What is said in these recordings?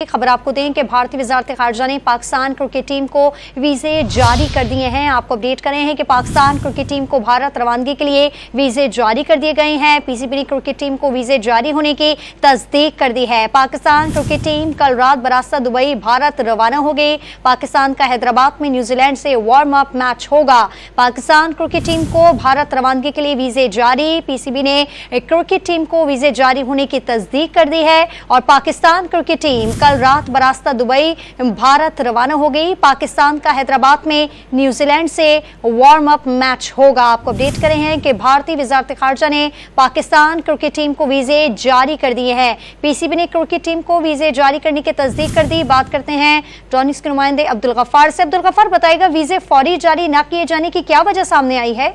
खबर आपको दें कि भारतीय वजारत खारजा ने पाकिस्तान क्रिकेट टीम को वीजे जारी कर दिए हैं। आपको अपडेट करें हैं कि पाकिस्तान क्रिकेट टीम को भारत रवानगी के लिए वीजे जारी कर दिए गए हैं। पीसीबी ने क्रिकेट टीम को वीजे जारी होने की तस्दीक कर दी है। पाकिस्तान क्रिकेट टीम कल रात बरास्ता दुबई भारत रवाना हो गई। पाकिस्तान का हैदराबाद में न्यूजीलैंड से वार्म अप मैच होगा। पाकिस्तान क्रिकेट टीम को भारत रवानगी के लिए वीजे जारी। पीसीबी ने क्रिकेट टीम को वीजे जारी होने की तस्दीक कर दी है और पाकिस्तान क्रिकेट टीम कल रात बरास्ता दुबई भारत रवाना हो गई। पाकिस्तान का हैदराबाद में न्यूजीलैंड से वार्म अप मैच होगा। आपको अपडेट करें हैं कि भारतीय वजारत खारजा ने पाकिस्तान क्रिकेट टीम को वीजे जारी कर दिए हैं। पीसीबी ने क्रिकेट टीम को वीजे जारी करने की तस्दीक कर दी। बात करते हैं टॉनिक्स के नुमाइंदे अब्दुल गफ्फार से। अब्दुल गफ्फार, बताएगा वीजे फौरी जारी न किए जाने की क्या वजह सामने आई है?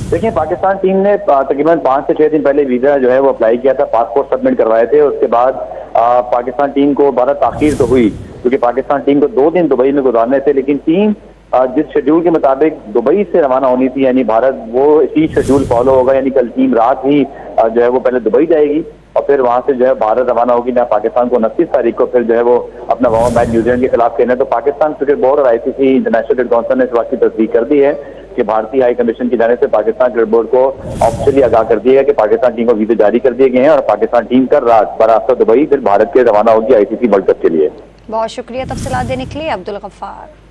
देखिए, पाकिस्तान टीम ने तकरीबन 5 से 6 दिन पहले वीजा जो है वो अप्लाई किया था, पासपोर्ट सबमिट करवाए थे। उसके बाद पाकिस्तान टीम को 12 ताखीर तो हुई क्योंकि पाकिस्तान टीम को 2 दिन दुबई में गुजारने थे, लेकिन टीम जिस शेड्यूल के मुताबिक दुबई से रवाना होनी थी, यानी भारत, वो इसी शेड्यूल फॉलो होगा। यानी कल टीम रात ही जो है वो पहले दुबई जाएगी और फिर वहां से जो है भारत रवाना होगी। ना पाकिस्तान को 29 तारीख को फिर जो है वो अपना वार्म मैच न्यूजीलैंड के खिलाफ खेलना है। तो पाकिस्तान क्रिकेट बोर्ड और आईसीसी इंटरनेशनल क्रिकेट काउंसिल ने इस बात की तस्दीक कर दी है कि भारतीय हाई कमीशन की जाने से पाकिस्तान क्रिकेट बोर्ड को ऑफिशियली आगाह कर दिया है कि पाकिस्तान टीम को वीजे जारी कर दिए गए हैं और पाकिस्तान टीम कल रात बरास्ता दुबई फिर भारत के रवाना होगी आईसीसी वर्ल्ड कप के लिए। बहुत शुक्रिया तफसीलात देने के लिए अब्दुल गफ्फार।